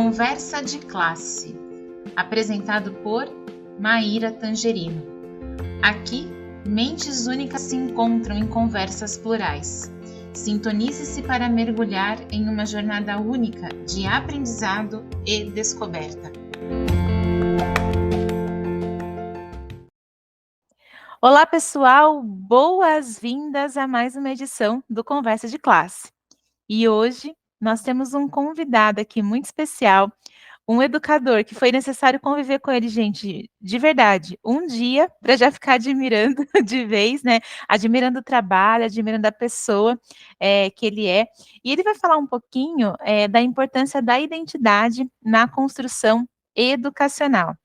Conversa de Classe, apresentado por Maíra Tangerino. Aqui, mentes únicas se encontram em conversas plurais. Sintonize-se para mergulhar em uma jornada única de aprendizado e descoberta. Olá, pessoal! Boas-vindas a mais uma edição do Conversa de Classe. E hoje nós temos um convidado aqui muito especial, um educador que foi necessário conviver com ele, gente, de verdade, um dia para já ficar admirando de vez, né? Admirando o trabalho, admirando a pessoa que ele é. E ele vai falar um pouquinho da importância da identidade na construção educacional.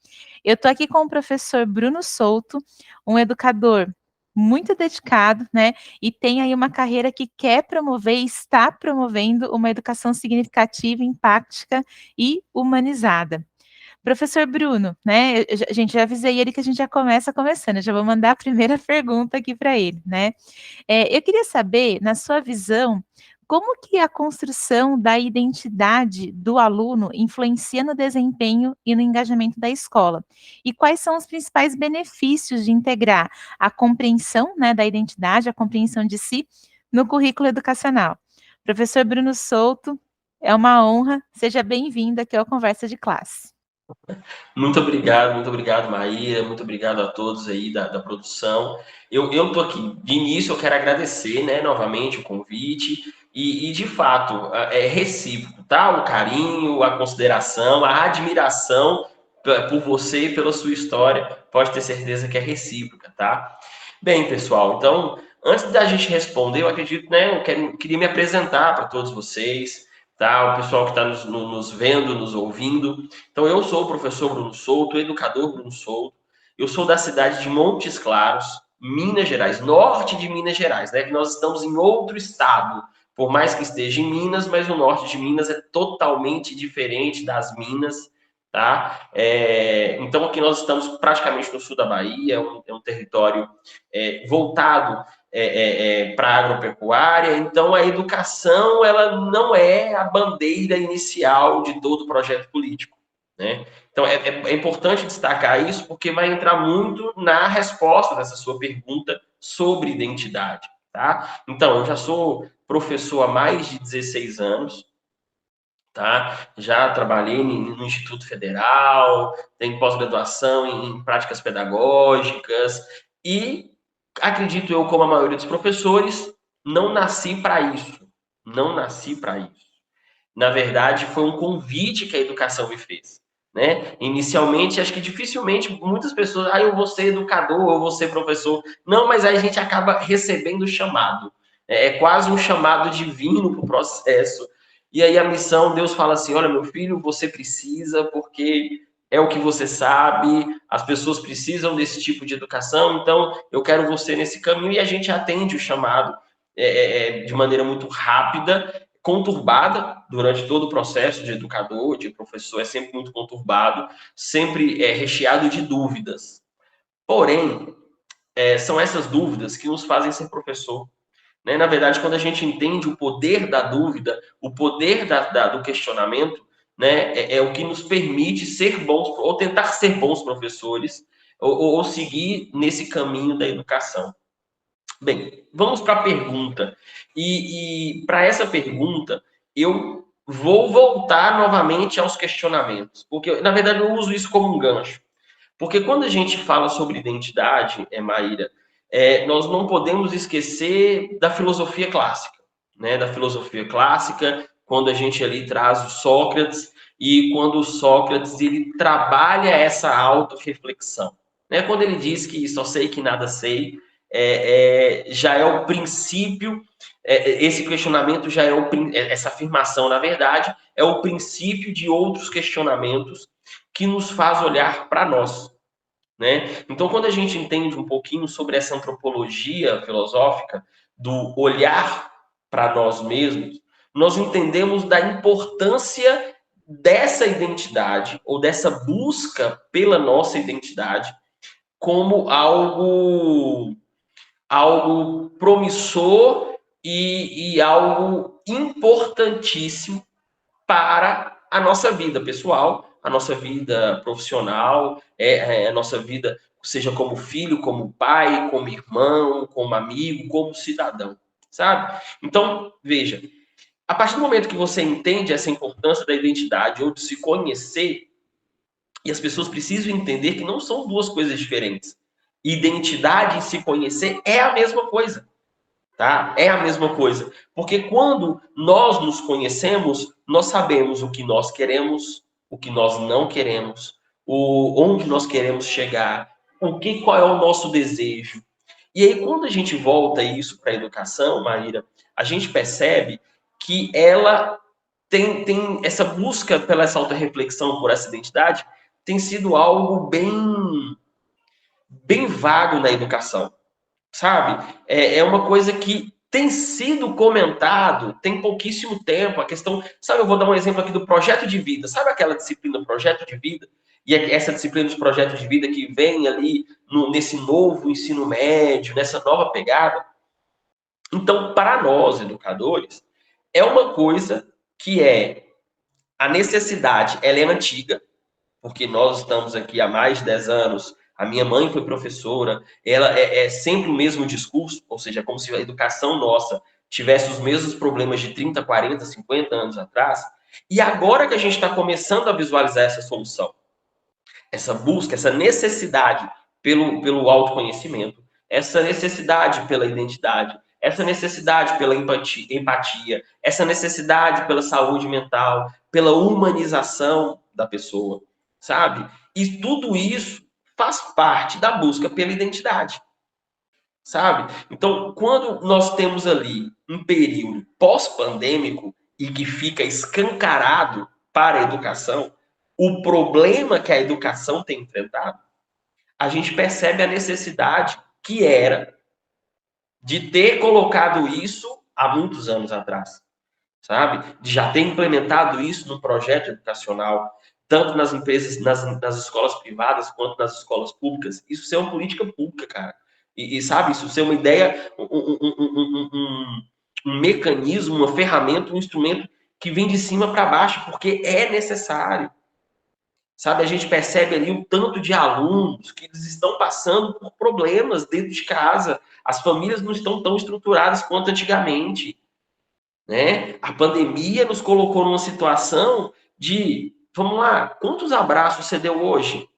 Eu estou aqui com o professor Bruno Souto, um educador muito dedicado, né? E tem aí uma carreira que quer promover e está promovendo uma educação significativa, empática e humanizada. Professor Bruno, né? Gente, já avisei ele que a gente já começa começando, eu já vou mandar a primeira pergunta aqui para ele, né? Eu queria saber, na sua visão, como que a construção da identidade do aluno influencia no desempenho e no engajamento da escola? E quais são os principais benefícios de integrar a compreensão, né, da identidade, a compreensão de si, no currículo educacional? Professor Bruno Souto, é uma honra, seja bem-vindo aqui ao Conversa de Classe. Muito obrigado, Maíra, muito obrigado a todos aí da produção. Eu tô aqui, de início eu quero agradecer, né, novamente o convite e de fato, é recíproco, tá? O carinho, a consideração, a admiração por você e pela sua história, pode ter certeza que é recíproca, tá? Bem, pessoal, então, antes da gente responder, eu acredito, né, queria me apresentar para todos vocês, tá? O pessoal que está nos vendo, nos ouvindo. Então, eu sou o professor Bruno Souto, educador Bruno Souto. Eu sou da cidade de Montes Claros, Minas Gerais, norte de Minas Gerais, né? Que nós estamos em outro estado, por mais que esteja em Minas, mas o norte de Minas é totalmente diferente das Minas, tá? Então, aqui nós estamos praticamente no sul da Bahia, é um território voltado para a agropecuária. Então, a educação ela não é a bandeira inicial de todo o projeto político, né? Então, é importante destacar isso, porque vai entrar muito na resposta dessa sua pergunta sobre identidade, tá? Então, eu já sou professor há mais de 16 anos, tá? Já trabalhei no Instituto Federal, tenho pós-graduação em práticas pedagógicas e acredito eu, como a maioria dos professores, não nasci para isso. Não nasci para isso. Na verdade, foi um convite que a educação me fez, né? Inicialmente, acho que dificilmente muitas pessoas, eu vou ser educador, eu vou ser professor. Não, mas aí a gente acaba recebendo o chamado. É quase um chamado divino para o processo. E aí a missão, Deus fala assim, olha, meu filho, você precisa, porque é o que você sabe, as pessoas precisam desse tipo de educação, então eu quero você nesse caminho, e a gente atende o chamado de maneira muito rápida, conturbada durante todo o processo de educador, de professor, é sempre muito conturbado, sempre recheado de dúvidas. Porém, são essas dúvidas que nos fazem ser professor. Né? Na verdade, quando a gente entende o poder da dúvida, o poder do questionamento, né, é o que nos permite ser bons, ou tentar ser bons professores, ou seguir nesse caminho da educação. Bem, vamos para a pergunta. E para essa pergunta, eu vou voltar novamente aos questionamentos, porque, na verdade, eu uso isso como um gancho. Porque quando a gente fala sobre identidade, Maíra, nós não podemos esquecer da filosofia clássica, né? Da filosofia clássica, quando a gente ali traz o Sócrates, e quando o Sócrates ele trabalha essa autorreflexão. Né? Quando ele diz que só sei que nada sei, já é o princípio, esse questionamento já essa afirmação, na verdade, é o princípio de outros questionamentos que nos faz olhar para nós, né? Então, quando a gente entende um pouquinho sobre essa antropologia filosófica do olhar para nós mesmos, nós entendemos da importância dessa identidade ou dessa busca pela nossa identidade como algo promissor e algo importantíssimo para a nossa vida pessoal, a nossa vida profissional, a nossa vida, seja como filho, como pai, como irmão, como amigo, como cidadão, sabe? Então, veja, a partir do momento que você entende essa importância da identidade ou de se conhecer, e as pessoas precisam entender que não são duas coisas diferentes. Identidade e se conhecer é a mesma coisa, tá? É a mesma coisa. Porque quando nós nos conhecemos, nós sabemos o que nós queremos, o que nós não queremos, onde nós queremos chegar, qual é o nosso desejo. E aí, quando a gente volta isso para a educação, Maíra, a gente percebe que ela tem essa busca pela essa autorreflexão, por essa identidade, tem sido algo bem vago na educação, sabe? É uma coisa que tem sido comentado, tem pouquíssimo tempo, a questão, sabe, eu vou dar um exemplo aqui do projeto de vida, sabe aquela disciplina projeto de vida? E essa disciplina dos projetos de vida que vem ali nesse novo ensino médio, nessa nova pegada. Então, para nós, educadores, é uma coisa que a necessidade, ela é antiga, porque nós estamos aqui há mais de 10 anos, a minha mãe foi professora, ela é sempre o mesmo discurso, ou seja, é como se a educação nossa tivesse os mesmos problemas de 30, 40, 50 anos atrás, e agora que a gente está começando a visualizar essa solução, essa busca, essa necessidade pelo autoconhecimento, essa necessidade pela identidade, essa necessidade pela empatia, essa necessidade pela saúde mental, pela humanização da pessoa, sabe? E tudo isso faz parte da busca pela identidade, sabe? Então, quando nós temos ali um período pós-pandêmico e que fica escancarado para a educação, o problema que a educação tem enfrentado, a gente percebe a necessidade que era de ter colocado isso há muitos anos atrás, sabe? De já ter implementado isso no projeto educacional, tanto nas empresas, nas escolas privadas, quanto nas escolas públicas. Isso ser uma política pública, cara. Sabe, isso ser uma ideia, um mecanismo, uma ferramenta, um instrumento que vem de cima para baixo, porque é necessário. Sabe, a gente percebe ali o tanto de alunos que eles estão passando por problemas dentro de casa. As famílias não estão tão estruturadas quanto antigamente, né? A pandemia nos colocou numa situação de, vamos lá, quantos abraços você deu hoje?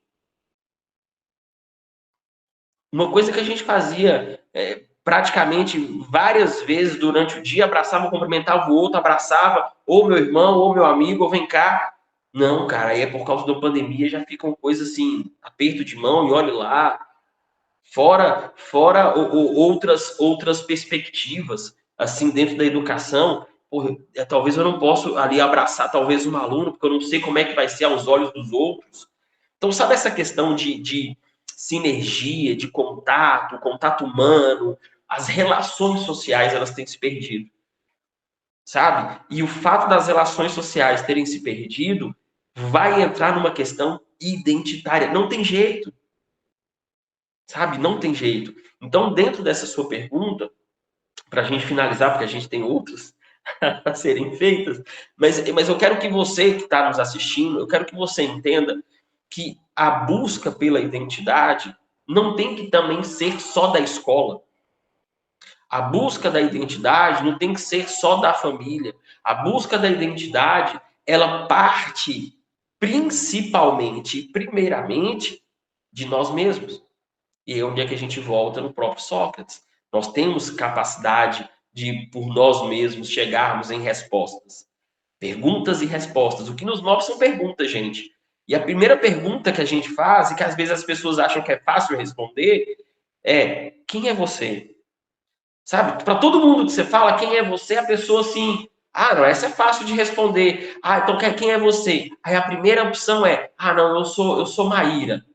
Uma coisa que a gente fazia praticamente várias vezes durante o dia, abraçava, cumprimentava o outro, abraçava ou meu irmão, ou meu amigo, ou vem cá. Não, cara, aí é por causa da pandemia, já fica uma coisa assim, aperto de mão e olhe lá. Fora outras perspectivas, assim, dentro da educação, porra, talvez eu não possa ali abraçar talvez um aluno, porque eu não sei como é que vai ser aos olhos dos outros. Então, sabe essa questão de sinergia, de contato humano, as relações sociais, elas têm se perdido, sabe? E o fato das relações sociais terem se perdido vai entrar numa questão identitária. Não tem jeito, sabe? Não tem jeito. Então, dentro dessa sua pergunta, para a gente finalizar, porque a gente tem outras a serem feitas, mas eu quero que você que está nos assistindo, eu quero que você entenda que a busca pela identidade não tem que também ser só da escola. A busca da identidade não tem que ser só da família. A busca da identidade, ela parte principalmente, primeiramente, de nós mesmos. E é onde é que a gente volta no próprio Sócrates. Nós temos capacidade de, por nós mesmos, chegarmos em respostas. Perguntas e respostas. O que nos move são perguntas, gente. E a primeira pergunta que a gente faz, e que às vezes as pessoas acham que é fácil responder, é: quem é você? Sabe? Para todo mundo que você fala, quem é você? A pessoa assim, não, essa é fácil de responder. Então quem é você? Aí a primeira opção é: não, eu sou Maíra.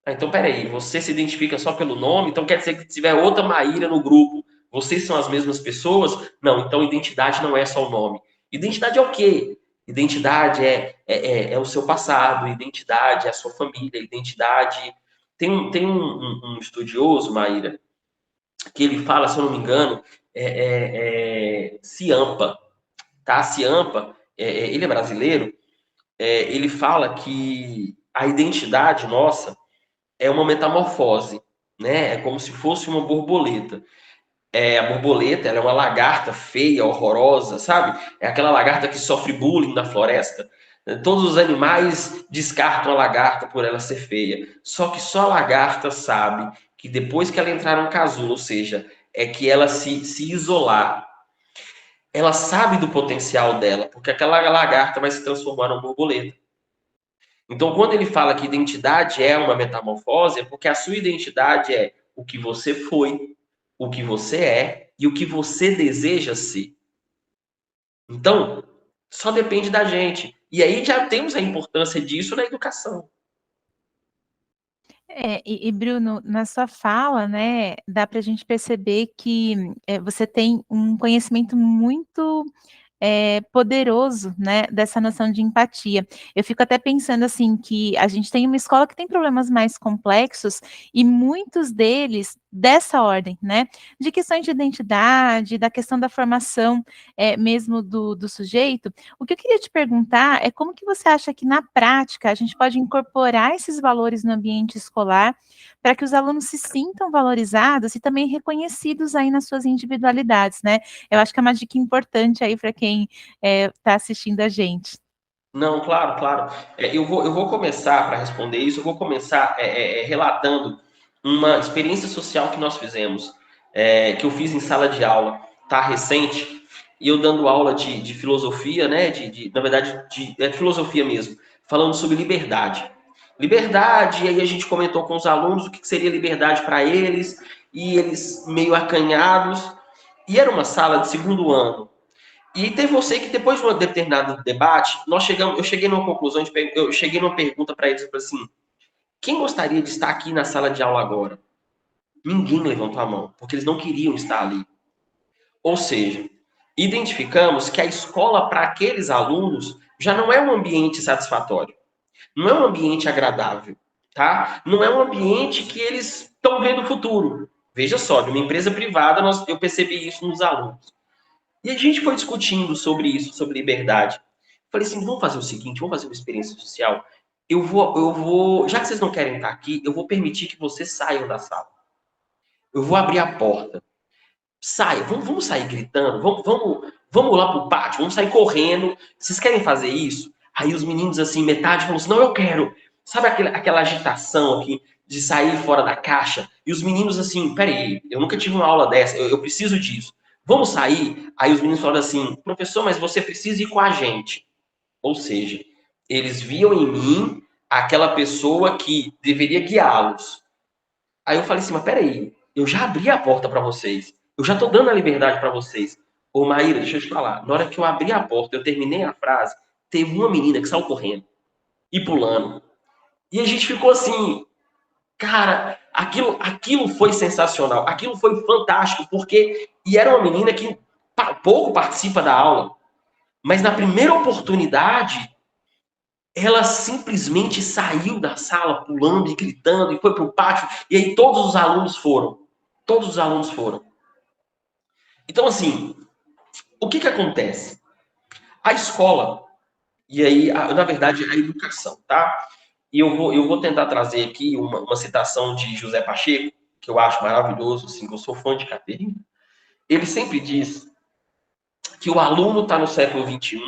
Então, peraí, você se identifica só pelo nome? Então quer dizer que se tiver outra Maíra no grupo, vocês são as mesmas pessoas? Não, então identidade não é só o nome. Identidade é o quê? Identidade é o seu passado, identidade é a sua família, identidade... Tem um estudioso, Maíra, que ele fala, se eu não me engano, Ciampa, tá? Ciampa, ele é brasileiro, ele fala que a identidade nossa é uma metamorfose, né? É como se fosse uma borboleta. A borboleta, ela é uma lagarta feia, horrorosa, sabe? É aquela lagarta que sofre bullying na floresta. Todos os animais descartam a lagarta por ela ser feia. Só que só a lagarta sabe que depois que ela entrar no casulo, ou seja, é que ela se isolar, ela sabe do potencial dela, porque aquela lagarta vai se transformar numa borboleta. Então, quando ele fala que identidade é uma metamorfose, é porque a sua identidade é o que você foi, o que você é e o que você deseja ser. Então, só depende da gente. E aí já temos a importância disso na educação. Bruno, na sua fala, né, dá para a gente perceber que você tem um conhecimento muito poderoso, né, dessa noção de empatia. Eu fico até pensando assim que a gente tem uma escola que tem problemas mais complexos e muitos deles dessa ordem, né, de questões de identidade, da questão da formação mesmo do sujeito. O que eu queria te perguntar é como que você acha que na prática a gente pode incorporar esses valores no ambiente escolar para que os alunos se sintam valorizados e também reconhecidos aí nas suas individualidades, né? Eu acho que é uma dica importante aí para quem está assistindo a gente. Não, claro, claro. Eu vou começar, para responder isso, eu vou começar relatando uma experiência social que nós fizemos, que eu fiz em sala de aula, tá? Recente, e eu dando aula de filosofia, né? Na verdade, de filosofia mesmo, falando sobre liberdade. Liberdade, e aí a gente comentou com os alunos o que seria liberdade para eles, e eles meio acanhados, e era uma sala de segundo ano. E tem você que depois de um determinado debate, eu cheguei numa conclusão, eu cheguei numa pergunta para eles, eu falei assim, quem gostaria de estar aqui na sala de aula agora? Ninguém levantou a mão, porque eles não queriam estar ali. Ou seja, identificamos que a escola para aqueles alunos já não é um ambiente satisfatório, não é um ambiente agradável, tá? Não é um ambiente que eles estão vendo o futuro. Veja só, de uma empresa privada, eu percebi isso nos alunos. E a gente foi discutindo sobre isso, sobre liberdade. Falei assim, vamos fazer o seguinte, vamos fazer uma experiência social. Já que vocês não querem estar aqui, eu vou permitir que vocês saiam da sala. Eu vou abrir a porta. Saia, vamos sair gritando, vamos lá pro pátio, vamos sair correndo. Vocês querem fazer isso? Aí os meninos, assim, metade falaram assim, não, eu quero. Sabe aquela agitação aqui de sair fora da caixa? E os meninos, assim, peraí, eu nunca tive uma aula dessa, eu preciso disso. Vamos sair? Aí os meninos falaram assim, professor, mas você precisa ir com a gente. Ou seja, eles viam em mim aquela pessoa que deveria guiá-los. Aí eu falei assim, mas peraí, eu já abri a porta para vocês. Eu já tô dando a liberdade para vocês. Ô, Maíra, deixa eu te falar. Na hora que eu abri a porta, eu terminei a frase, teve uma menina que saiu correndo e pulando. E a gente ficou assim, cara, aquilo foi sensacional. Aquilo foi fantástico, porque... E era uma menina que pouco participa da aula. Mas na primeira oportunidade, ela simplesmente saiu da sala pulando e gritando e foi para o pátio. E aí todos os alunos foram. Todos os alunos foram. Então, assim, o que acontece? A escola, e aí, na verdade, a educação, tá? E eu vou tentar trazer aqui uma citação de José Pacheco, que eu acho maravilhoso, assim, que eu sou fã de Caterina. Ele sempre diz que o aluno está no século XXI,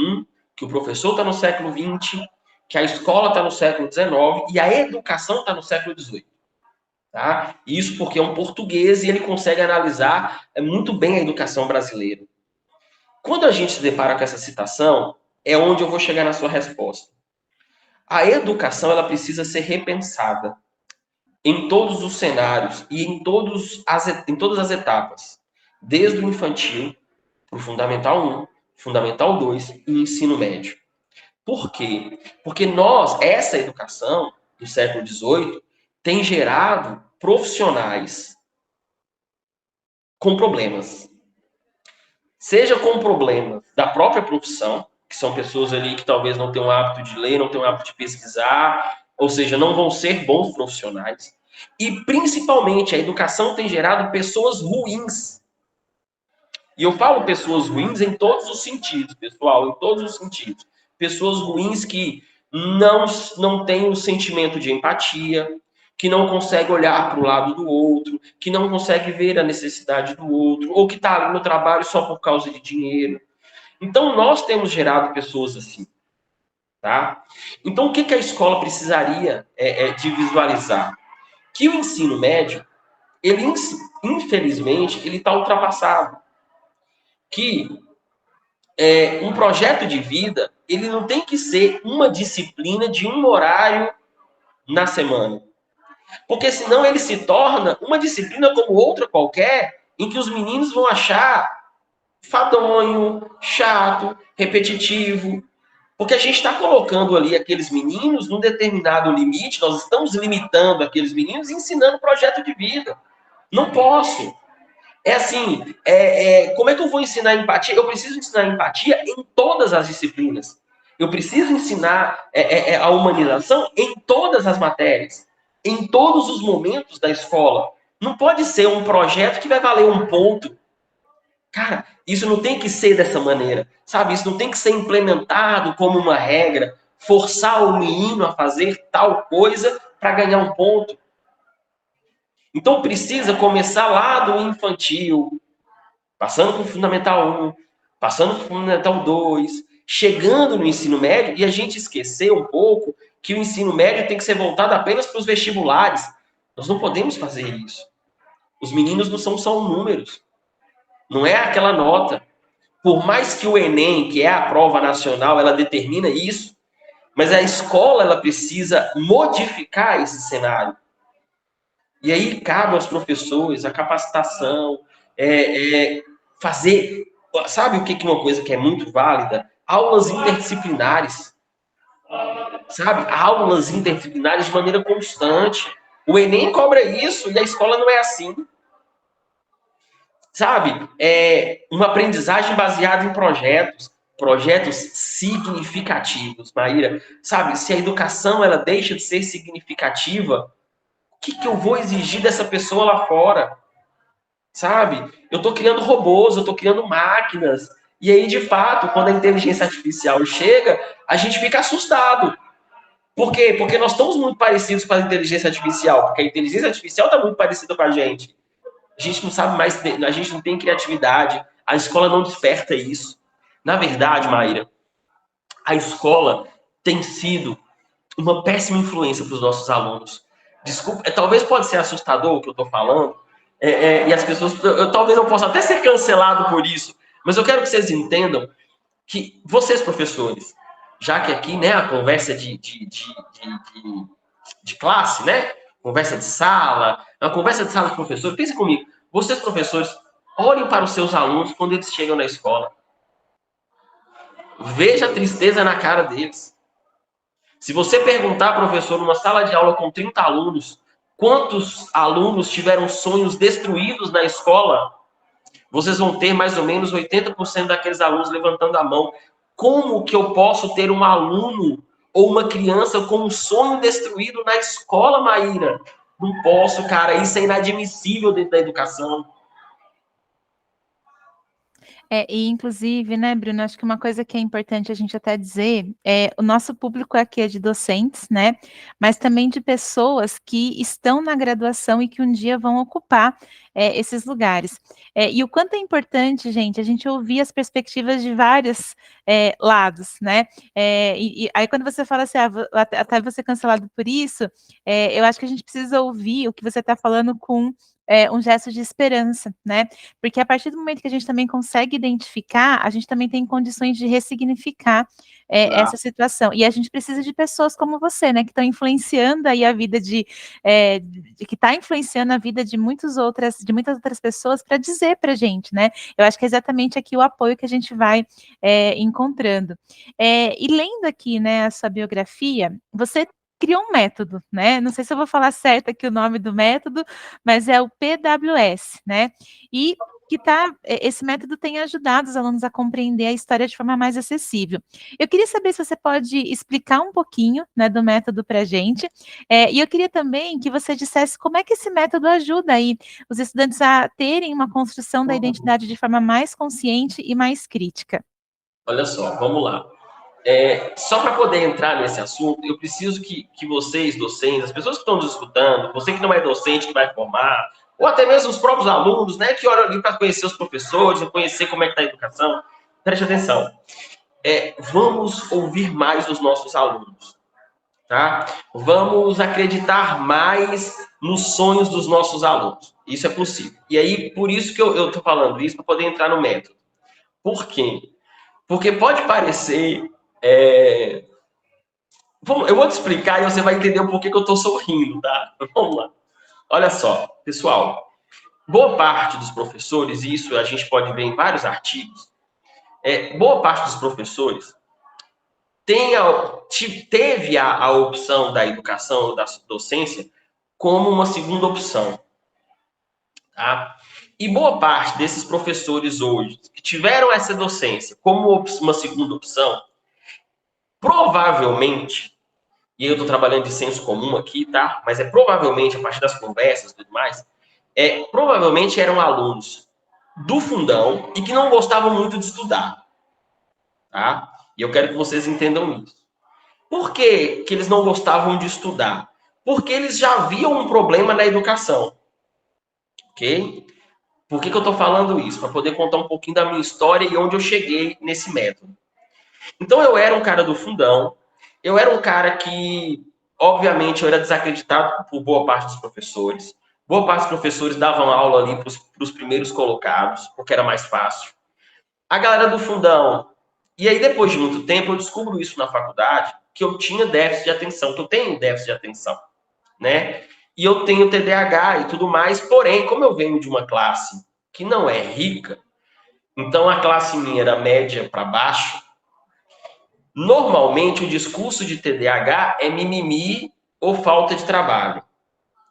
que o professor está no século XX, que a escola está no século XIX e a educação está no século XVIII. Tá? Isso porque é um português e ele consegue analisar muito bem a educação brasileira. Quando a gente se depara com essa citação, é onde eu vou chegar na sua resposta. A educação ela precisa ser repensada em todos os cenários e em todas as etapas, desde o infantil para o Fundamental 1, Fundamental 2 e ensino médio. Por quê? Porque essa educação do século XVIII tem gerado profissionais com problemas. Seja com problemas da própria profissão, que são pessoas ali que talvez não tenham o hábito de ler, não tenham o hábito de pesquisar, ou seja, não vão ser bons profissionais. E, principalmente, a educação tem gerado pessoas ruins. E eu falo pessoas ruins em todos os sentidos, pessoal, em todos os sentidos. Pessoas ruins que não tem o sentimento de empatia, que não consegue olhar para o lado do outro, que não consegue ver a necessidade do outro, ou que está ali no trabalho só por causa de dinheiro. Então, nós temos gerado pessoas assim, tá? Então, o que a escola precisaria de visualizar? Que o ensino médio, ele, infelizmente, ele está ultrapassado. Que um projeto de vida, ele não tem que ser uma disciplina de um horário na semana. Porque senão ele se torna uma disciplina como outra qualquer, em que os meninos vão achar fadonho, chato, repetitivo. Porque a gente está colocando ali aqueles meninos num determinado limite, nós estamos limitando aqueles meninos e ensinando projeto de vida. Não posso. É assim, como é que eu vou ensinar empatia? Eu preciso ensinar empatia em todas as disciplinas. Eu preciso ensinar a humanização em todas as matérias, em todos os momentos da escola. Não pode ser um projeto que vai valer um ponto. Cara, isso não tem que ser dessa maneira, sabe? Isso não tem que ser implementado como uma regra, forçar o menino a fazer tal coisa para ganhar um ponto. Então precisa começar lá do infantil, passando para o Fundamental 1, passando para o Fundamental 2, chegando no ensino médio, e a gente esqueceu um pouco que o ensino médio tem que ser voltado apenas para os vestibulares. Nós não podemos fazer isso. Os meninos não são só números. Não é aquela nota. Por mais que o Enem, que é a prova nacional, ela determina isso, mas a escola ela precisa modificar esse cenário. E aí cabe aos professores a capacitação, fazer, sabe o que é uma coisa que é muito válida? Aulas interdisciplinares, sabe? Aulas interdisciplinares de maneira constante. O Enem cobra isso e a escola não é assim. Sabe? Uma aprendizagem baseada em projetos significativos, Maíra. Sabe? Se a educação ela deixa de ser significativa, o que eu vou exigir dessa pessoa lá fora? Sabe? Eu estou criando robôs, eu estou criando máquinas. E aí, de fato, quando a inteligência artificial chega, a gente fica assustado. Por quê? Porque nós estamos muito parecidos com a inteligência artificial. Porque a inteligência artificial está muito parecida com a gente. A gente não sabe mais, a gente não tem criatividade. A escola não desperta isso. Na verdade, Maíra, a escola tem sido uma péssima influência para os nossos alunos. Desculpa, talvez pode ser assustador o que eu estou falando, e as pessoas, talvez eu possa até ser cancelado por isso, mas eu quero que vocês entendam que vocês, professores, já que aqui, né, a conversa de classe, né, conversa de sala, uma conversa de sala de professor, pense comigo, vocês, professores, olhem para os seus alunos quando eles chegam na escola. Veja a tristeza na cara deles. Se você perguntar, professor, numa sala de aula com 30 alunos, quantos alunos tiveram sonhos destruídos na escola, vocês vão ter mais ou menos 80% daqueles alunos levantando a mão. Como que eu posso ter um aluno ou uma criança com um sonho destruído na escola, Maíra? Não posso, cara. Isso é inadmissível dentro da educação. E inclusive, né, Bruno, acho que uma coisa que é importante a gente até dizer o nosso público aqui é de docentes, né, mas também de pessoas que estão na graduação e que um dia vão ocupar esses lugares. E o quanto é importante, gente, a gente ouvir as perspectivas de vários lados, né, e aí quando você fala assim, até você cancelado por isso, eu acho que a gente precisa ouvir o que você está falando com um gesto de esperança, né? Porque a partir do momento que a gente também consegue identificar, a gente também tem condições de ressignificar essa situação. E a gente precisa de pessoas como você, né? Que estão influenciando aí a vida que está influenciando a vida de muitas outras pessoas para dizer para a gente, né? Eu acho que é exatamente aqui o apoio que a gente vai encontrando. E lendo aqui, né, a sua biografia, você criou um método, né? Não sei se eu vou falar certo aqui o nome do método, mas é o PWS, né? E esse método tem ajudado os alunos a compreender a história de forma mais acessível. Eu queria saber se você pode explicar um pouquinho, né, do método para a gente, e eu queria também que você dissesse como é que esse método ajuda aí os estudantes a terem uma construção da identidade de forma mais consciente e mais crítica. Olha só, vamos lá. Só para poder entrar nesse assunto, eu preciso que vocês, docentes, as pessoas que estão nos escutando, você que não é docente, que vai formar, ou até mesmo os próprios alunos, né, que olham ali para conhecer os professores, conhecer como é que está a educação, preste atenção. Vamos ouvir mais os nossos alunos, tá? Vamos acreditar mais nos sonhos dos nossos alunos. Isso é possível. E aí, por isso que eu estou falando isso, para poder entrar no método. Por quê? Porque pode parecer... Eu vou te explicar e você vai entender o porquê que eu estou sorrindo, tá? Vamos lá. Olha só, pessoal. Boa parte dos professores, e isso a gente pode ver em vários artigos, boa parte dos professores teve a opção da educação, da docência, como uma segunda opção. Tá? E boa parte desses professores hoje, que tiveram essa docência como uma segunda opção, provavelmente, e eu estou trabalhando de senso comum aqui, tá? Mas provavelmente, a partir das conversas e tudo mais, provavelmente eram alunos do fundão e que não gostavam muito de estudar. Tá? E eu quero que vocês entendam isso. Por que eles não gostavam de estudar? Porque eles já viam um problema na educação. Ok? Por que eu estou falando isso? Para poder contar um pouquinho da minha história e onde eu cheguei nesse método. Então, eu era um cara do fundão, eu era um cara que, obviamente, eu era desacreditado por boa parte dos professores. Boa parte dos professores davam aula ali para os primeiros colocados, porque era mais fácil. A galera do fundão... E aí, depois de muito tempo, eu descubro isso na faculdade, que eu tinha déficit de atenção, que eu tenho déficit de atenção, né? E eu tenho TDAH e tudo mais, porém, como eu venho de uma classe que não é rica, então a classe minha era média para baixo, normalmente o discurso de TDAH é mimimi ou falta de trabalho.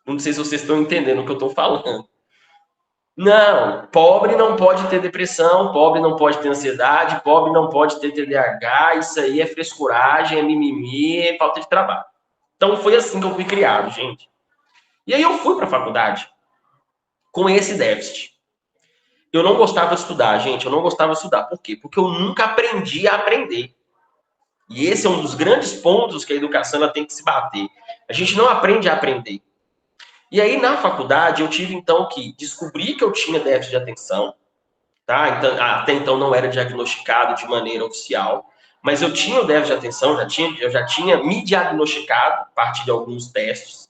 Não sei se vocês estão entendendo o que eu estou falando. Não, pobre não pode ter depressão, pobre não pode ter ansiedade, pobre não pode ter TDAH, isso aí é frescuragem, é mimimi, é falta de trabalho. Então foi assim que eu fui criado, gente. E aí eu fui para a faculdade com esse déficit. Eu não gostava de estudar, gente, eu não gostava de estudar. Por quê? Porque eu nunca aprendi a aprender. E esse é um dos grandes pontos que a educação ela tem que se bater. A gente não aprende a aprender. E aí, na faculdade, eu tive, então, que descobrir que eu tinha déficit de atenção, tá? Então, até então não era diagnosticado de maneira oficial, mas eu tinha o déficit de atenção, eu já tinha me diagnosticado a partir de alguns testes.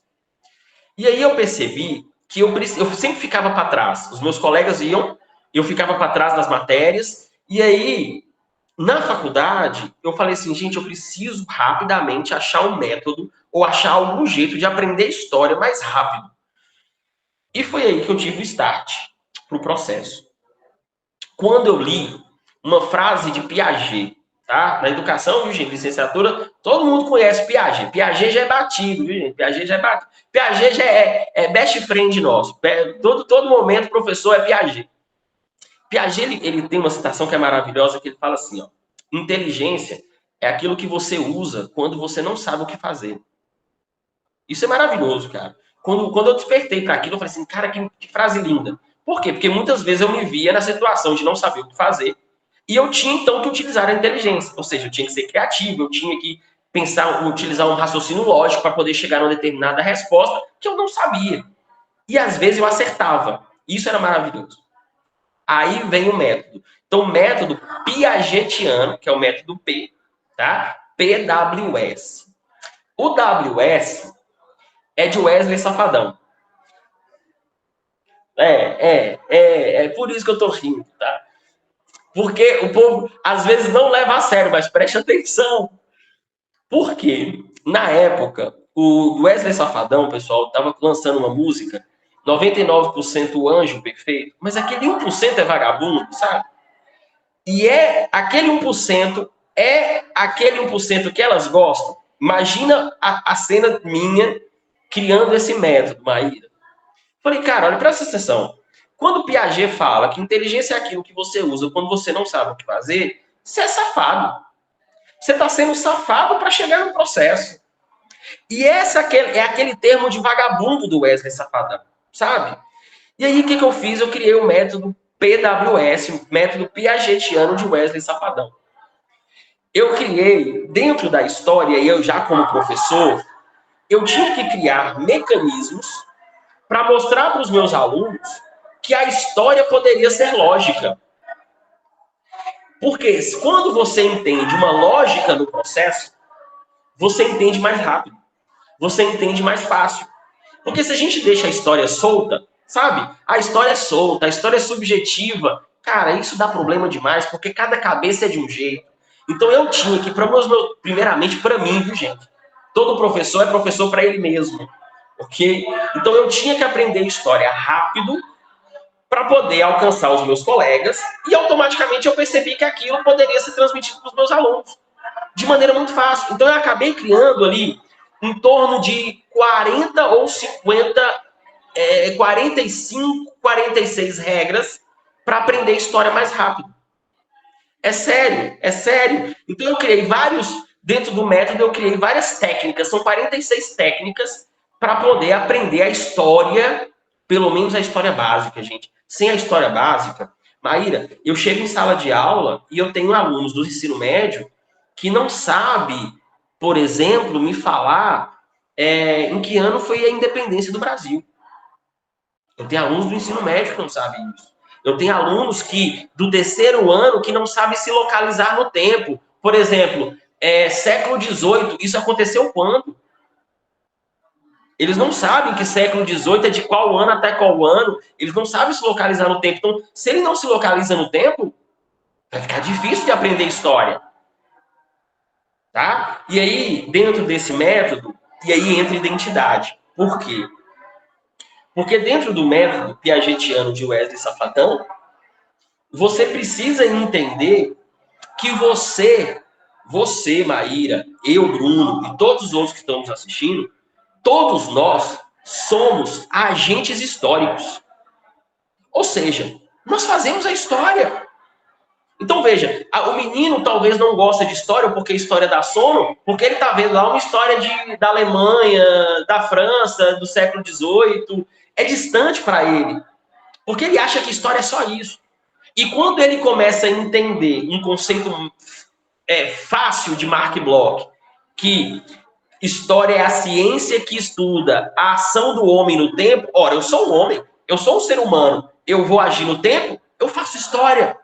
E aí eu percebi que eu sempre ficava para trás. Os meus colegas iam, eu ficava para trás nas matérias, e aí, na faculdade, eu falei assim, gente, eu preciso rapidamente achar um método ou achar algum jeito de aprender história mais rápido. E foi aí que eu tive o start para o processo. Quando eu li uma frase de Piaget, tá? Na educação, viu, gente? Licenciatura, todo mundo conhece Piaget. Piaget já é batido, viu, gente? Piaget já é batido. Piaget já é best friend nosso. Todo momento o professor é Piaget. Piaget, ele tem uma citação que é maravilhosa, que ele fala assim, ó, inteligência é aquilo que você usa quando você não sabe o que fazer. Isso é maravilhoso, cara. Quando eu despertei para aquilo, eu falei assim, cara, que frase linda. Por quê? Porque muitas vezes eu me via na situação de não saber o que fazer e eu tinha, então, que utilizar a inteligência. Ou seja, eu tinha que ser criativo, eu tinha que pensar, utilizar um raciocínio lógico para poder chegar a uma determinada resposta que eu não sabia. E, às vezes, eu acertava. Isso era maravilhoso. Aí vem o método. Então, o método piagetiano, que é o método P, tá? PWS. O WS é de Wesley Safadão. É por isso que eu tô rindo, tá? Porque o povo, às vezes, não leva a sério, mas preste atenção. Por quê? Na época, o Wesley Safadão, pessoal, tava lançando uma música, 99% anjo perfeito, mas aquele 1% é vagabundo, sabe? E aquele 1% é aquele 1% que elas gostam. Imagina a cena minha criando esse método, Maíra. Falei, cara, olha, presta atenção. Quando o Piaget fala que inteligência é aquilo que você usa quando você não sabe o que fazer, você é safado. Você está sendo safado para chegar no processo. E esse é aquele termo de vagabundo do Wesley Safadão, sabe? E aí, o que eu fiz? Eu criei o método PWS, o método piagetiano de Wesley Safadão. eu criei, dentro da história, e eu já como professor, eu tinha que criar mecanismos para mostrar para os meus alunos que a história poderia ser lógica. Porque quando você entende uma lógica no processo, você entende mais rápido, você entende mais fácil. Porque se a gente deixa a história solta, sabe? A história é solta, a história é subjetiva. Cara, isso dá problema demais, porque cada cabeça é de um jeito. Então eu tinha que, primeiramente para mim, viu, gente? Todo professor é professor para ele mesmo, ok? Então eu tinha que aprender história rápido para poder alcançar os meus colegas e automaticamente eu percebi que aquilo poderia ser transmitido para os meus alunos de maneira muito fácil. Então eu acabei criando ali em torno de 40 ou 50, 45, 46 regras para aprender história mais rápido. É sério, é sério. Então eu criei dentro do método eu criei várias técnicas, são 46 técnicas para poder aprender a história, pelo menos a história básica, gente. Sem a história básica, Maíra, eu chego em sala de aula e eu tenho alunos do ensino médio que não sabe, por exemplo, me falar em que ano foi a independência do Brasil. Eu tenho alunos do ensino médio que não sabem isso. Eu tenho alunos do terceiro ano que não sabem se localizar no tempo. Por exemplo, século XVIII, isso aconteceu quando? Eles não sabem que século XVIII é de qual ano até qual ano. Eles não sabem se localizar no tempo. Então, se ele não se localiza no tempo, vai ficar difícil de aprender história. Tá? E aí, dentro desse método, e aí entra identidade. Por quê? Porque dentro do método piagetiano de Wesley Safadão, você precisa entender que você, Maíra, eu, Bruno, e todos os outros que estamos assistindo, todos nós somos agentes históricos. Ou seja, nós fazemos a história. Então, veja, o menino talvez não gosta de história porque história dá sono, porque ele está vendo lá uma história da Alemanha, da França, do século XVIII. É distante para ele, porque ele acha que história é só isso. E quando ele começa a entender um conceito fácil de Mark Bloch, que história é a ciência que estuda a ação do homem no tempo. Ora, eu sou um homem, eu sou um ser humano, eu vou agir no tempo, eu faço história.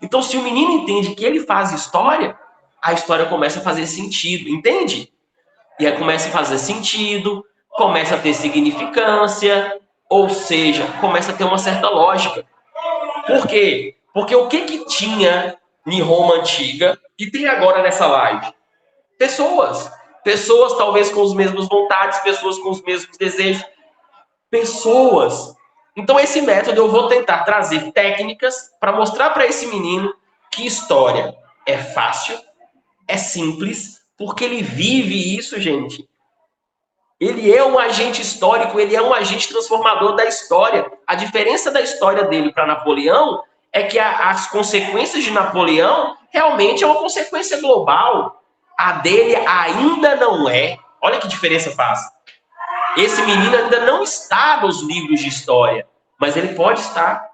Então, se o menino entende que ele faz história, a história começa a fazer sentido, entende? E aí começa a fazer sentido, começa a ter significância, ou seja, começa a ter uma certa lógica. Por quê? Porque o que tinha em Roma Antiga e tem agora nessa live? Pessoas. Pessoas talvez com as mesmas vontades, pessoas com os mesmos desejos. Pessoas. Então, esse método eu vou tentar trazer técnicas para mostrar para esse menino que história é fácil, é simples, porque ele vive isso, gente. Ele é um agente histórico, ele é um agente transformador da história. A diferença da história dele para Napoleão é que as consequências de Napoleão realmente é uma consequência global. A dele ainda não é. Olha que diferença faz. Esse menino ainda não está nos livros de história, mas ele pode estar.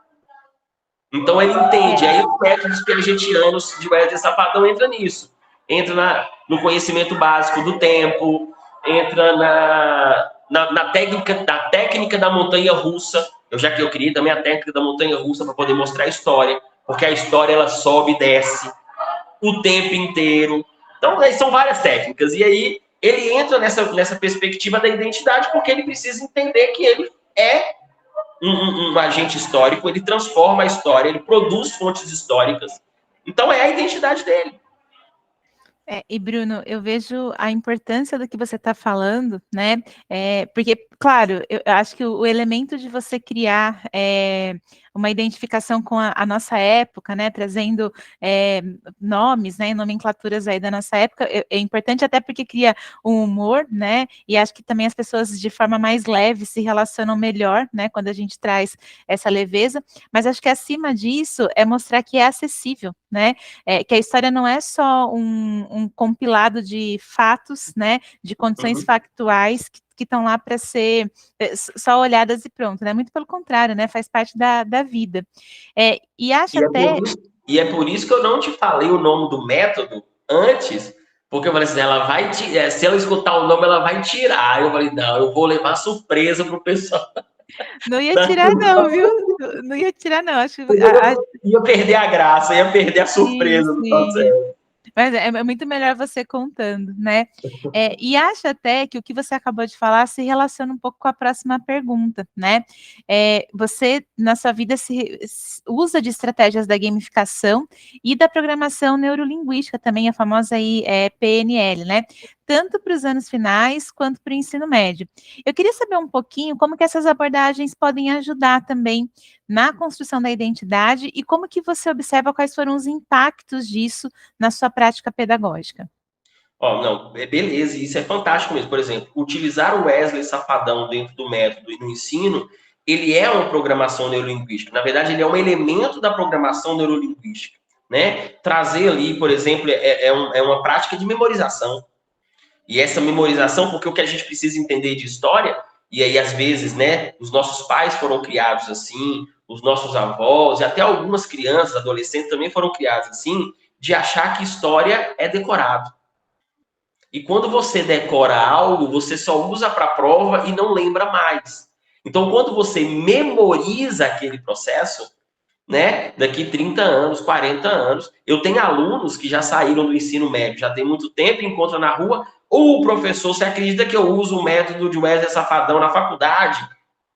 Então ele entende. Aí os métodos piagetianos de Wesley Safadão entra nisso. Entra no conhecimento básico do tempo, entra na técnica da montanha russa. Eu criei também a técnica da montanha russa para poder mostrar a história, porque a história ela sobe e desce o tempo inteiro. Então, são várias técnicas. E aí ele entra nessa perspectiva da identidade, porque ele precisa entender que ele é um agente histórico, ele transforma a história, ele produz fontes históricas. Então, é a identidade dele. E Bruno, eu vejo a importância do que você está falando, né? Porque, claro, eu acho que o elemento de você criar uma identificação com a nossa época, né? Trazendo nomes, né? Nomenclaturas aí da nossa época, é importante até porque cria um humor, né? E acho que também as pessoas de forma mais leve se relacionam melhor, né? Quando a gente traz essa leveza. Mas acho que acima disso é mostrar que é acessível, né? Que a história não é só um compilado de fatos, né, de condições factuais que estão lá para ser só olhadas e pronto, né? Muito pelo contrário, né? Faz parte da vida. E acho E é por isso que eu não te falei o nome do método antes, porque eu falei assim, se ela escutar o nome, ela vai tirar. Aí eu falei, não, eu vou levar surpresa pro pessoal. Não ia tirar não, viu? Não ia tirar não, acho que Ia perder a graça, ia perder a sim, surpresa do sim. processo. Mas é muito melhor você contando, né? E acho até que o que você acabou de falar se relaciona um pouco com a próxima pergunta, né? Você, na sua vida, usa de estratégias da gamificação e da programação neurolinguística também, a famosa aí, PNL, né? Tanto para os anos finais quanto para o ensino médio. Eu queria saber um pouquinho como que essas abordagens podem ajudar também na construção da identidade e como que você observa quais foram os impactos disso na sua prática pedagógica. Não, beleza, isso é fantástico mesmo. Por exemplo, utilizar o Wesley Safadão dentro do método e no ensino, ele é uma programação neurolinguística. Na verdade, ele é um elemento da programação neurolinguística, né? Trazer ali, por exemplo, é uma prática de memorização. E essa memorização, porque o que a gente precisa entender de história, e aí às vezes, né, os nossos pais foram criados assim, os nossos avós, e até algumas crianças, adolescentes também foram criados assim, de achar que história é decorado. E quando você decora algo, você só usa para a prova e não lembra mais. Então, quando você memoriza aquele processo, né, daqui 30 anos, 40 anos, eu tenho alunos que já saíram do ensino médio, já tem muito tempo, encontram na rua, ou o professor, você acredita que eu uso o método de Wesley Safadão na faculdade?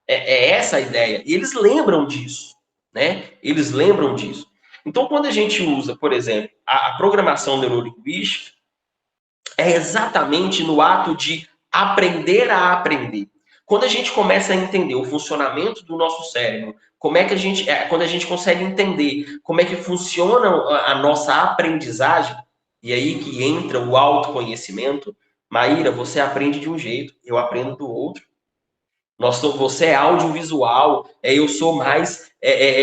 É essa a ideia. E eles lembram disso, né? Eles lembram disso. Então, quando a gente usa, por exemplo, a programação neurolinguística, é exatamente no ato de aprender a aprender. Quando a gente começa a entender o funcionamento do nosso cérebro, como é que quando a gente consegue entender como é que funciona a nossa aprendizagem, e aí que entra o autoconhecimento, Maíra, você aprende de um jeito, eu aprendo do outro. Você é audiovisual, eu sou mais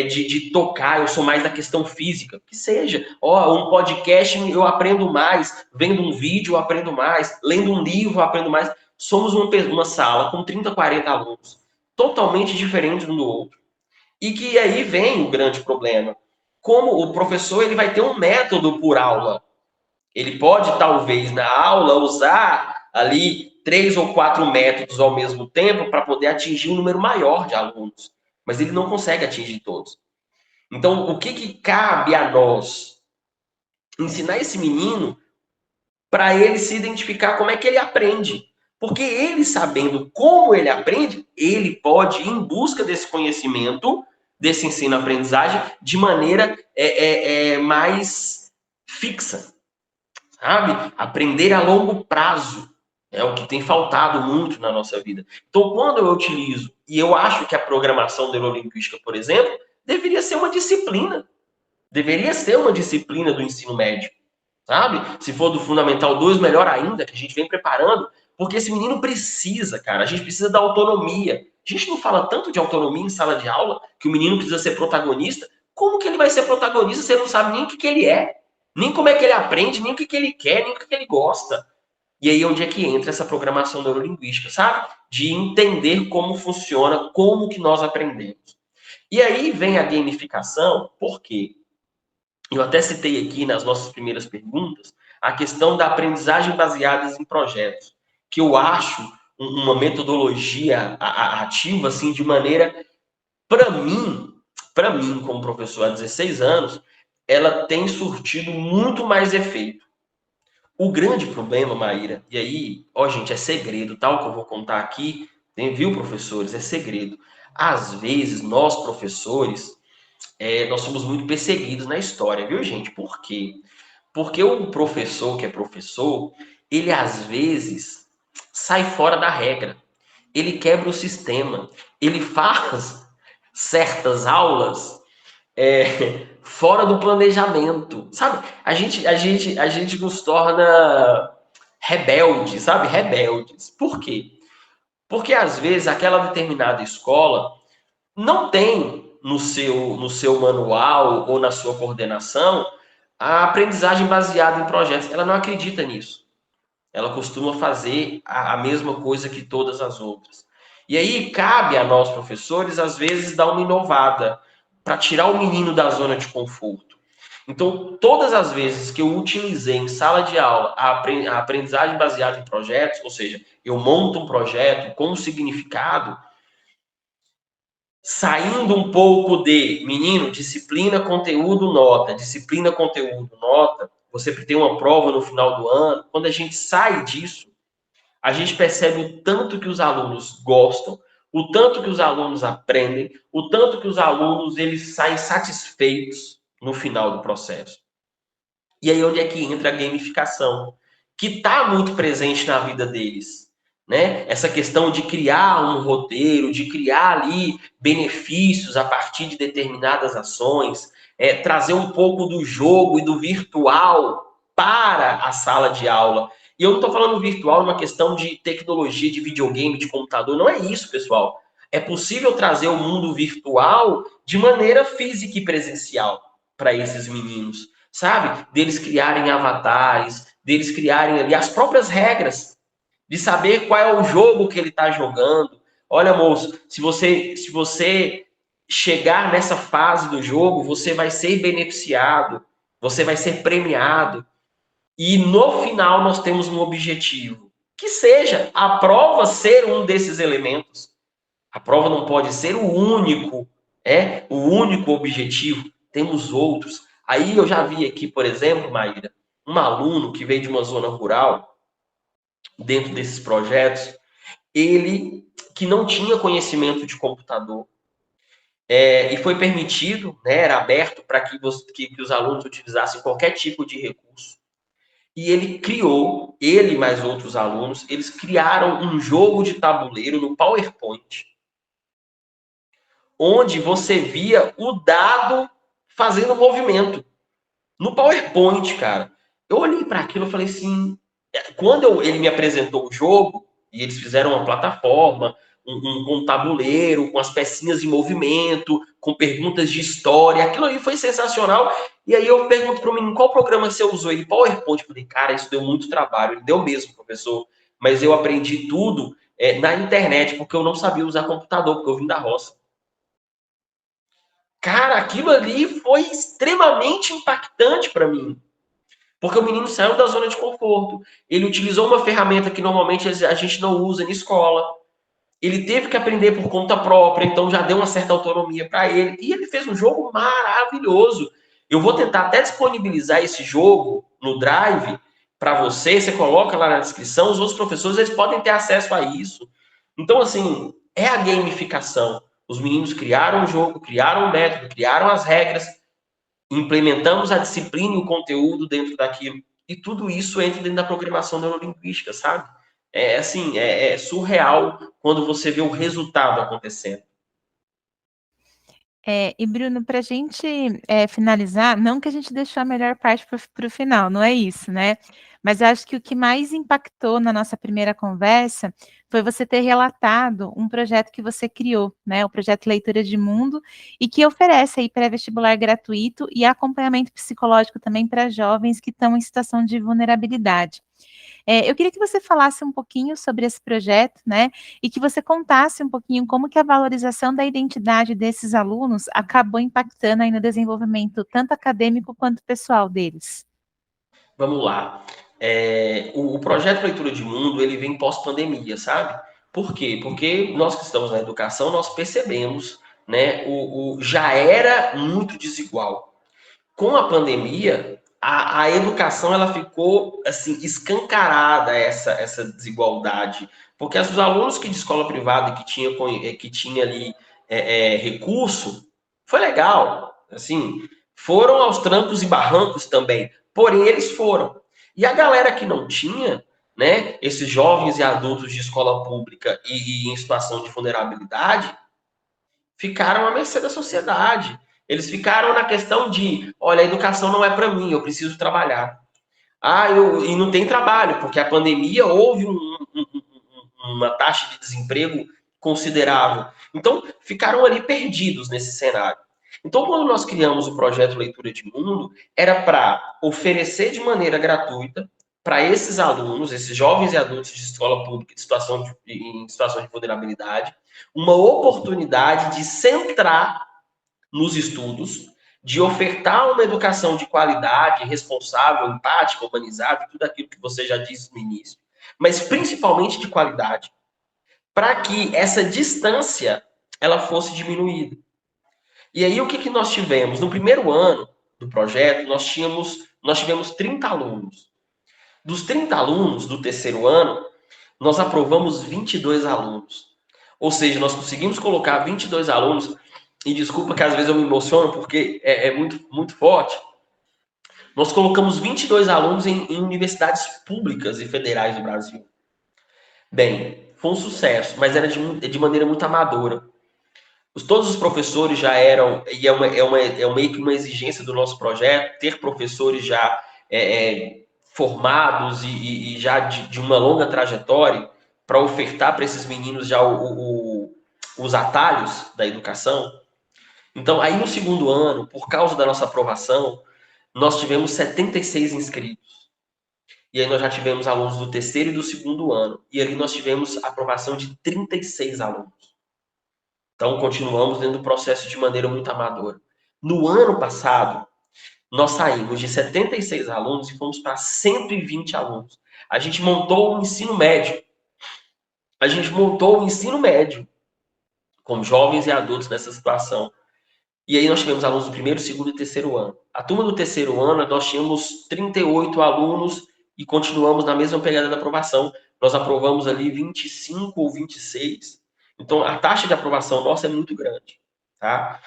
de tocar, eu sou mais da questão física, que seja. Um podcast eu aprendo mais, vendo um vídeo eu aprendo mais, lendo um livro eu aprendo mais. Somos uma sala com 30, 40 alunos, totalmente diferentes um do outro. E que aí vem o grande problema. Como o professor ele vai ter um método por aula. Ele pode, talvez, na aula, usar ali 3 ou 4 métodos ao mesmo tempo para poder atingir um número maior de alunos. Mas ele não consegue atingir todos. Então, o que cabe a nós? Ensinar esse menino para ele se identificar como é que ele aprende. Porque ele, sabendo como ele aprende, ele pode ir em busca desse conhecimento, desse ensino-aprendizagem, de maneira mais fixa. Sabe? Aprender a longo prazo é o que tem faltado muito na nossa vida. Então, quando eu utilizo, e eu acho que a programação neurolinguística, por exemplo, deveria ser uma disciplina. Deveria ser uma disciplina do ensino médio. Sabe? Se for do Fundamental 2, melhor ainda, que a gente vem preparando, porque esse menino precisa, cara. A gente precisa da autonomia. A gente não fala tanto de autonomia em sala de aula, que o menino precisa ser protagonista. Como que ele vai ser protagonista se ele não sabe nem o que ele é? Nem como é que ele aprende, nem o que ele quer, nem o que ele gosta. E aí onde é que entra essa programação neurolinguística, sabe? De entender como funciona, como que nós aprendemos. E aí vem a gamificação, por quê? Eu até citei aqui nas nossas primeiras perguntas a questão da aprendizagem baseada em projetos, que eu acho uma metodologia ativa, assim, de maneira, para mim, como professor há 16 anos, ela tem surtido muito mais efeito. O grande problema, Maíra, e aí, gente, é segredo, tal, que eu vou contar aqui, viu, professores? É segredo. Às vezes, nós, professores, nós somos muito perseguidos na história, viu, gente? Por quê? Porque o professor que é professor, ele às vezes sai fora da regra. Ele quebra o sistema. Ele faz certas aulas fora do planejamento, sabe? A gente nos torna rebeldes, sabe? Rebeldes. Por quê? Porque às vezes aquela determinada escola não tem no seu manual ou na sua coordenação a aprendizagem baseada em projetos. Ela não acredita nisso. Ela costuma fazer a mesma coisa que todas as outras. E aí cabe a nós, professores, às vezes, dar uma inovada para tirar o menino da zona de conforto. Então, todas as vezes que eu utilizei em sala de aula a aprendizagem baseada em projetos, ou seja, eu monto um projeto com um significado, saindo um pouco de, menino, disciplina, conteúdo, nota, você tem uma prova no final do ano, quando a gente sai disso, a gente percebe o tanto que os alunos gostam, o tanto que os alunos aprendem, o tanto que os alunos eles saem satisfeitos no final do processo. E aí onde é que entra a gamificação, que está muito presente na vida deles, né? Essa questão de criar um roteiro, de criar ali benefícios a partir de determinadas ações, trazer um pouco do jogo e do virtual para a sala de aula. E eu não estou falando virtual numa questão de tecnologia, de videogame, de computador, não é isso, pessoal. É possível trazer o mundo virtual de maneira física e presencial para esses meninos, sabe? Deles criarem avatares, deles criarem ali as próprias regras, de saber qual é o jogo que ele está jogando. Olha, moço, se você chegar nessa fase do jogo, você vai ser beneficiado, você vai ser premiado. E no final nós temos um objetivo, que seja a prova ser um desses elementos. A prova não pode ser o único objetivo. Temos outros. Aí eu já vi aqui, por exemplo, Maíra, um aluno que veio de uma zona rural, dentro desses projetos, ele que não tinha conhecimento de computador, e foi permitido, né, era aberto para que os alunos utilizassem qualquer tipo de recurso. E ele criou, ele mais outros alunos, eles criaram um jogo de tabuleiro no PowerPoint, onde você via o dado fazendo movimento. No PowerPoint, cara. Eu olhei para aquilo e falei assim, quando ele me apresentou o jogo, e eles fizeram uma plataforma, um tabuleiro, com as pecinhas em movimento, com perguntas de história, aquilo aí foi sensacional. E aí eu pergunto para o menino, qual programa você usou? Ele, PowerPoint. Eu falei, cara, isso deu muito trabalho. Ele deu mesmo, professor. Mas eu aprendi tudo na internet, porque eu não sabia usar computador, porque eu vim da roça. Cara, aquilo ali foi extremamente impactante para mim. Porque o menino saiu da zona de conforto. Ele utilizou uma ferramenta que normalmente a gente não usa na escola. Ele teve que aprender por conta própria, então já deu uma certa autonomia para ele. E ele fez um jogo maravilhoso. Eu vou tentar até disponibilizar esse jogo no Drive para você. Você coloca lá na descrição. Os outros professores eles podem ter acesso a isso. Então, assim, é a gamificação. Os meninos criaram o jogo, criaram o método, criaram as regras, implementamos a disciplina e o conteúdo dentro daquilo. E tudo isso entra dentro da programação neurolinguística, sabe? É assim, é surreal quando você vê o resultado acontecendo. E Bruno, para a gente finalizar, não que a gente deixou a melhor parte para o final, não é isso, né? Mas eu acho que o que mais impactou na nossa primeira conversa foi você ter relatado um projeto que você criou, né? O projeto Leitura de Mundo, e que oferece aí pré-vestibular gratuito e acompanhamento psicológico também para jovens que estão em situação de vulnerabilidade. Eu queria que você falasse um pouquinho sobre esse projeto, né, e que você contasse um pouquinho como que a valorização da identidade desses alunos acabou impactando aí no desenvolvimento tanto acadêmico quanto pessoal deles. Vamos lá. O projeto Leitura de Mundo, ele vem pós-pandemia, sabe? Por quê? Porque nós que estamos na educação, nós percebemos, né, já era muito desigual. Com a pandemia, a educação ela ficou assim escancarada essa desigualdade, porque os alunos que de escola privada que tinha ali recurso foi legal, assim foram aos trancos e barrancos também, porém eles foram. E a galera que não tinha, né, esses jovens e adultos de escola pública e em situação de vulnerabilidade, ficaram à mercê da sociedade. Eles ficaram na questão de, olha, a educação não é para mim, eu preciso trabalhar. E não tem trabalho, porque a pandemia houve uma taxa de desemprego considerável. Então, ficaram ali perdidos nesse cenário. Então, quando nós criamos o projeto Leitura de Mundo, era para oferecer de maneira gratuita para esses alunos, esses jovens e adultos de escola pública em situação de vulnerabilidade, uma oportunidade de centrar nos estudos, de ofertar uma educação de qualidade, responsável, empática, humanizada, tudo aquilo que você já disse no início, mas principalmente de qualidade, para que essa distância ela fosse diminuída. E aí o que nós tivemos? No primeiro ano do projeto, nós tivemos 30 alunos. Dos 30 alunos do terceiro ano, nós aprovamos 22 alunos. Ou seja, nós conseguimos colocar 22 alunos, e desculpa que às vezes eu me emociono porque é muito, muito forte. Nós colocamos 22 alunos em universidades públicas e federais do Brasil. Bem, foi um sucesso, mas era de maneira muito amadora. Todos os professores já eram, e é meio que uma exigência do nosso projeto, ter professores já formados e já de uma longa trajetória para ofertar para esses meninos já os atalhos da educação. Então, aí no segundo ano, por causa da nossa aprovação, nós tivemos 76 inscritos. E aí nós já tivemos alunos do terceiro e do segundo ano. E ali nós tivemos aprovação de 36 alunos. Então, continuamos dentro do processo de maneira muito amadora. No ano passado, nós saímos de 76 alunos e fomos para 120 alunos. A gente montou o ensino médio. Com jovens e adultos nessa situação. E aí nós tivemos alunos do primeiro, segundo e terceiro ano. A turma do terceiro ano, nós tínhamos 38 alunos e continuamos na mesma pegada da aprovação. Nós aprovamos ali 25 ou 26. Então, a taxa de aprovação nossa é muito grande, tá?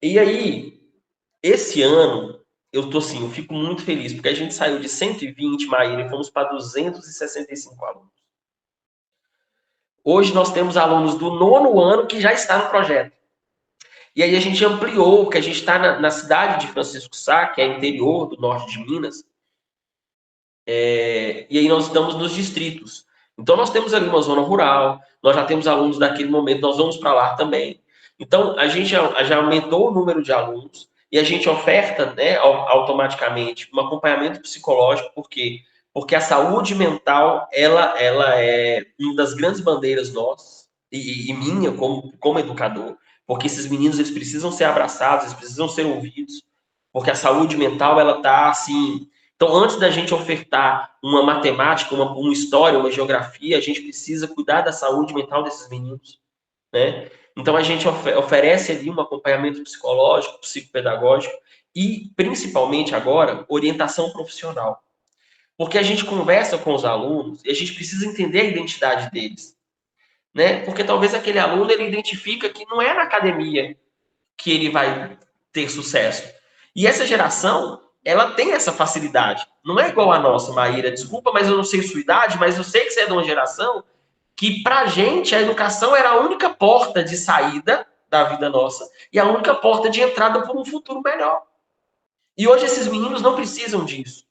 E aí, esse ano, eu fico muito feliz, porque a gente saiu de 120, Maíra, e fomos para 265 alunos. Hoje nós temos alunos do nono ano que já está no projeto. E aí a gente ampliou, porque a gente está na cidade de Francisco Sá, que é interior do norte de Minas, e aí nós estamos nos distritos. Então nós temos ali uma zona rural, nós já temos alunos daquele momento, nós vamos para lá também. Então a gente já aumentou o número de alunos e a gente oferta, né, automaticamente um acompanhamento psicológico, por quê? Porque a saúde mental, ela é uma das grandes bandeiras nossas, e minha como educador, porque esses meninos, eles precisam ser abraçados, eles precisam ser ouvidos, porque a saúde mental, ela tá assim. Então, antes da gente ofertar uma matemática, uma história, uma geografia, a gente precisa cuidar da saúde mental desses meninos, né? Então, a gente oferece ali um acompanhamento psicológico, psicopedagógico e, principalmente agora, orientação profissional. Porque a gente conversa com os alunos e a gente precisa entender a identidade deles, né? Porque talvez aquele aluno, ele identifica que não é na academia que ele vai ter sucesso. E essa geração, ela tem essa facilidade. Não é igual a nossa, Maíra. Desculpa, mas eu não sei sua idade, mas eu sei que você é de uma geração que, pra gente, a educação era a única porta de saída da vida nossa e a única porta de entrada para um futuro melhor. E hoje esses meninos não precisam disso,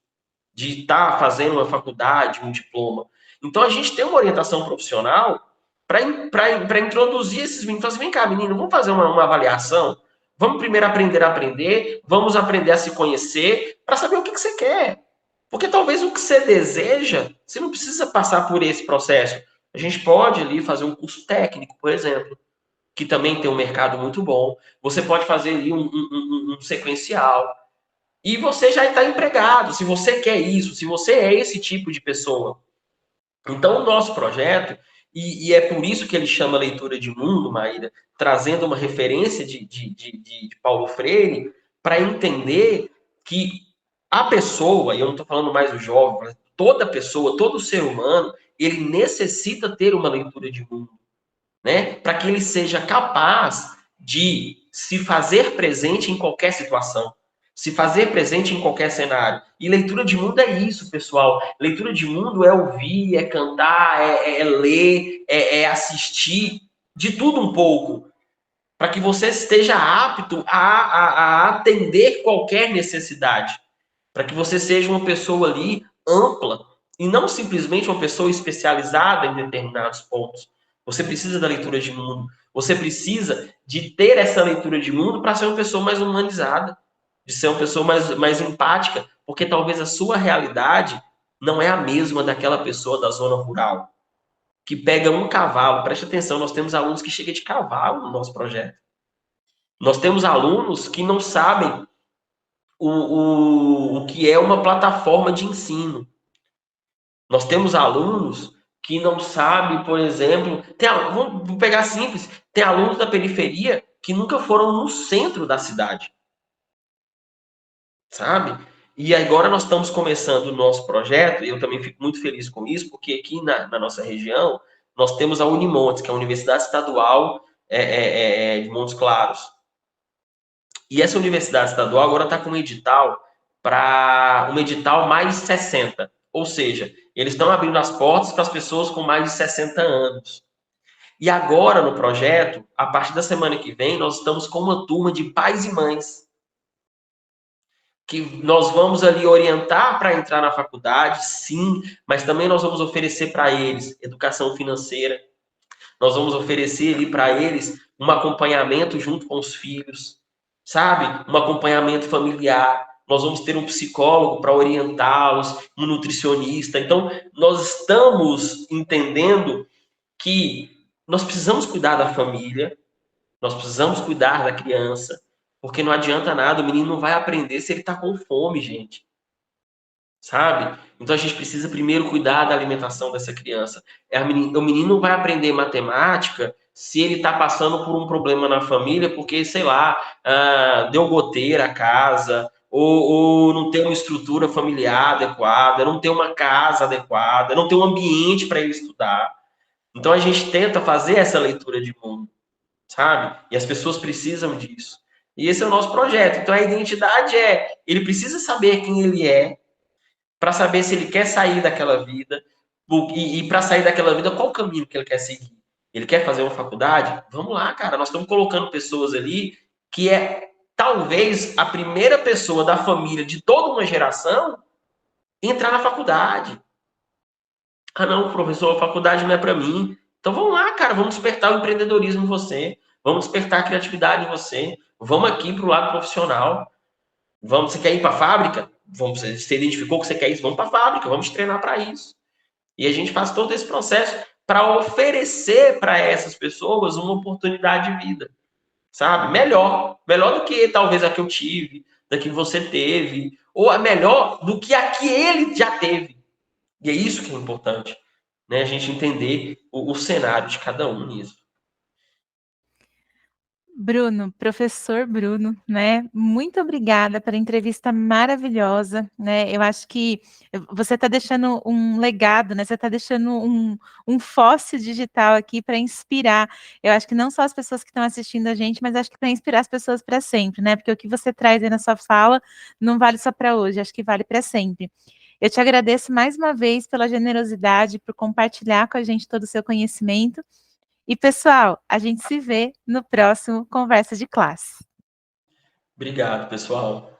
de estar fazendo uma faculdade, um diploma. Então a gente tem uma orientação profissional para introduzir esses meninos. Assim, vem cá, menino, vamos fazer uma avaliação? Vamos primeiro aprender a aprender, vamos aprender a se conhecer, para saber o que você quer. Porque talvez o que você deseja, você não precisa passar por esse processo. A gente pode ali fazer um curso técnico, por exemplo, que também tem um mercado muito bom. Você pode fazer ali um sequencial. E você já está empregado, se você quer isso, se você é esse tipo de pessoa. Então, o nosso projeto, e é por isso que ele chama Leitura de Mundo, Maíra, trazendo uma referência de Paulo Freire, para entender que a pessoa, e eu não estou falando mais do jovem, mas toda pessoa, todo ser humano, ele necessita ter uma leitura de mundo, né? Para que ele seja capaz de se fazer presente em qualquer situação, se fazer presente em qualquer cenário. E leitura de mundo é isso, pessoal. Leitura de mundo é ouvir, é cantar, é ler, é assistir, de tudo um pouco, para que você esteja apto a atender qualquer necessidade, para que você seja uma pessoa ali ampla e não simplesmente uma pessoa especializada em determinados pontos. Você precisa da leitura de mundo. Você precisa de ter essa leitura de mundo para ser uma pessoa mais humanizada, de ser uma pessoa mais empática, porque talvez a sua realidade não é a mesma daquela pessoa da zona rural, que pega um cavalo. Preste atenção, nós temos alunos que chegam de cavalo no nosso projeto. Nós temos alunos que não sabem o que é uma plataforma de ensino. Nós temos alunos que não sabem, por exemplo, vamos pegar simples, tem alunos da periferia que nunca foram no centro da cidade, sabe? E agora nós estamos começando o nosso projeto, e eu também fico muito feliz com isso, porque aqui na nossa região nós temos a Unimontes, que é a Universidade Estadual de Montes Claros. E essa universidade estadual agora está com um edital para um edital mais 60. Ou seja, eles estão abrindo as portas para as pessoas com mais de 60 anos. E agora, no projeto, a partir da semana que vem, nós estamos com uma turma de pais e mães. Que nós vamos ali orientar para entrar na faculdade, sim, mas também nós vamos oferecer para eles educação financeira. Nós vamos oferecer ali para eles um acompanhamento junto com os filhos, sabe? Um acompanhamento familiar. Nós vamos ter um psicólogo para orientá-los, um nutricionista. Então, nós estamos entendendo que nós precisamos cuidar da família, nós precisamos cuidar da criança, porque não adianta nada, o menino não vai aprender se ele está com fome, gente. Sabe? Então a gente precisa primeiro cuidar da alimentação dessa criança. O menino não vai aprender matemática se ele está passando por um problema na família, porque, sei lá, deu goteira a casa, ou não tem uma estrutura familiar adequada, não tem uma casa adequada, não tem um ambiente para ele estudar. Então a gente tenta fazer essa leitura de mundo, sabe? E as pessoas precisam disso. E esse é o nosso projeto. Então a identidade ele precisa saber quem ele é, para saber se ele quer sair daquela vida e para sair daquela vida, qual o caminho que ele quer seguir. Ele quer fazer uma faculdade? Vamos lá, cara. Nós estamos colocando pessoas ali que talvez a primeira pessoa da família de toda uma geração entrar na faculdade. Ah, não, professor, a faculdade não é para mim. Então vamos lá, cara. Vamos despertar o empreendedorismo em você. Vamos despertar a criatividade em você. Vamos aqui para o lado profissional. Você quer ir para a fábrica? Você identificou que você quer isso? Vamos para a fábrica, vamos treinar para isso. E a gente faz todo esse processo para oferecer para essas pessoas uma oportunidade de vida, sabe? Melhor do que talvez a que eu tive, da que você teve, ou a melhor do que a que ele já teve. E é isso que é importante, né? A gente entender o cenário de cada um nisso. Bruno, professor Bruno, né? Muito obrigada pela entrevista maravilhosa, né? Eu acho que você está deixando um legado, né? Você está deixando um fóssil digital aqui para inspirar. Eu acho que não só as pessoas que estão assistindo a gente, mas acho que para inspirar as pessoas para sempre, né? Porque o que você traz aí na sua fala não vale só para hoje, acho que vale para sempre. Eu te agradeço mais uma vez pela generosidade, por compartilhar com a gente todo o seu conhecimento. E, pessoal, a gente se vê no próximo Conversa de Classe. Obrigado, pessoal.